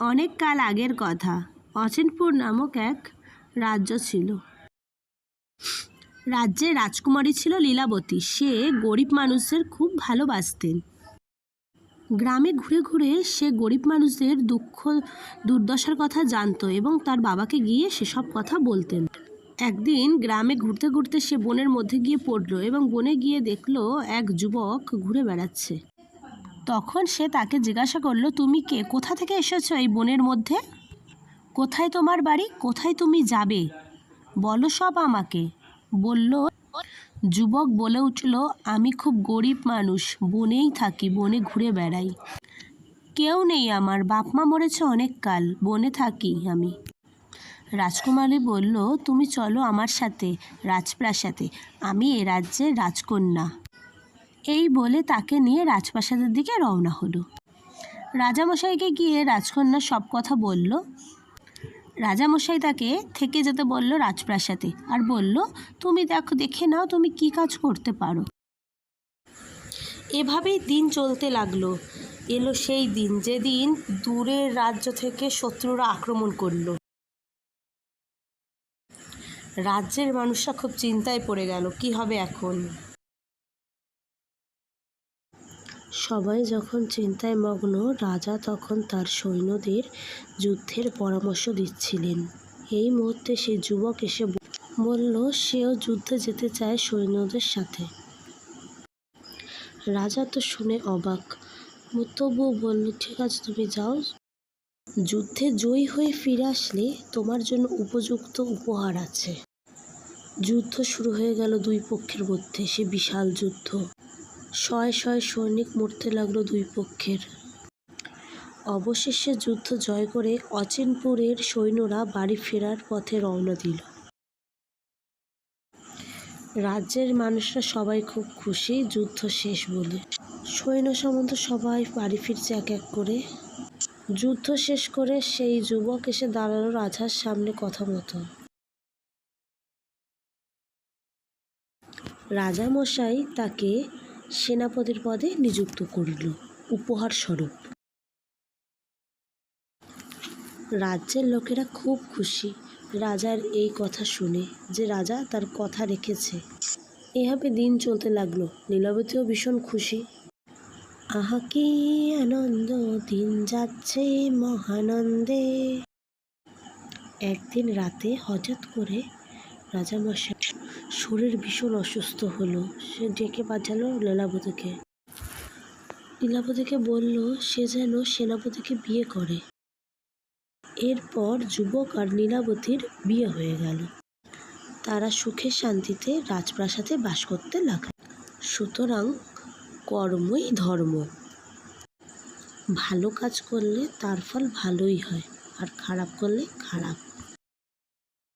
অনেক কাল আগের কথা। অচিনপুর নামক এক রাজ্য ছিল। রাজ্যে রাজকুমারী ছিল লীলাবতী। সে গরিব মানুষদের খুব ভালোবাসতেন। গ্রামে ঘুরে ঘুরে সে গরিব মানুষদের দুঃখ দুর্দশার কথা জানতো এবং তার বাবাকে গিয়ে সেসব কথা বলতেন। একদিন গ্রামে ঘুরতে ঘুরতে সে বনের মধ্যে গিয়ে পড়লো এবং বনে গিয়ে দেখলো এক যুবক ঘুরে বেড়াচ্ছে। তখন সে তাকে জিজ্ঞাসা করলো, তুমি কে? কোথা থেকে এসেছো এই বনের মধ্যে? কোথায় তোমার বাড়ি? কোথায় তুমি যাবে? বলো সব আমাকে। বলল যুবক বলে উঠল, আমি খুব গরিব মানুষ, বনেই থাকি, বনে ঘুরে বেড়াই। কেউ নেই আমার, বাপ মা মরেছে অনেক কাল, বনে থাকি আমি। রাজকুমারী বলল, তুমি চলো আমার সাথে রাজপ্রাসাদে, আমি এ রাজ্যের রাজকন্যা। এই বলে তাকে নিয়ে রাজপ্রাসাদের দিকে রওনা হলো। রাজামশাইকে গিয়ে রাজকন্যা সব কথা বলল। রাজামশাই তাকে থেকে যেতে বলল রাজপ্রাসাদে, আর বলল, তুমি দেখে নাও তুমি কি কাজ করতে পারো। এভাবেই দিন চলতে লাগলো। এলো সেই দিন যেদিন দূরের রাজ্য থেকে শত্রুরা আক্রমণ করলো। রাজ্যের মানুষরা খুব চিন্তায় পড়ে গেল, কি হবে এখন। সবাই যখন চিন্তায় মগ্ন, রাজা তখন তার সৈন্যদের যুদ্ধের পরামর্শ দিচ্ছিলেন। এই মুহূর্তে সে যুবক এসে বলল সেও যুদ্ধে যেতে চায় সৈন্যদের সাথে। রাজা তো শুনে অবাক, তবুও বলল, ঠিক আছে তুমি যাও, যুদ্ধে জয়ী হয়ে ফিরে আসলে তোমার জন্য উপযুক্ত উপহার আছে। যুদ্ধ শুরু হয়ে গেল দুই পক্ষের মধ্যে। সে বিশাল যুদ্ধ, শয়ে শয়ে সৈনিক মরতে লাগলো দুই পক্ষের। অবশেষে যুদ্ধ জয় করে অচিনপুরের সৈন্যরা বাড়ি ফেরার পথে রওনা দিল। রাজ্যের মানুষরা সবাই খুব খুশি যুদ্ধ শেষ বলে। সৈন্য সামন্ত সবাই বাড়ি ফিরছে এক এক করে। যুদ্ধ শেষ করে সেই যুবক এসে দাঁড়ালো রাজার সামনে কথা মতো। রাজামশাই তাকে সেনাপতির পদে নিযুক্ত করল উপহার স্বরূপ। রাজ্যের লোকেরা খুব খুশি রাজার এই কথা শুনে, যে রাজা তার কথা রেখেছে। এভাবে দিন চলতে লাগলো। লীলাবতীও ভীষণ খুশি। আহা কি আনন্দ, দিন যাচ্ছে মহানন্দে। একদিন রাতে হঠাৎ করে রাজামশাই শরীর ভীষণ অসুস্থ হলো। সে ডেকে পাঠালো লীলাবতীকে। লীলাবতীকে বলল সে যেন সেনাপতিকে বিয়ে করে। এরপর যুবক আর লীলাবতীর বিয়ে হয়ে গেল। তারা সুখে শান্তিতে রাজপ্রাসাদে বাস করতে লাগল। সুতরাং কর্মই ধর্ম। ভালো কাজ করলে তার ফল ভালোই হয়, আর খারাপ করলে খারাপ।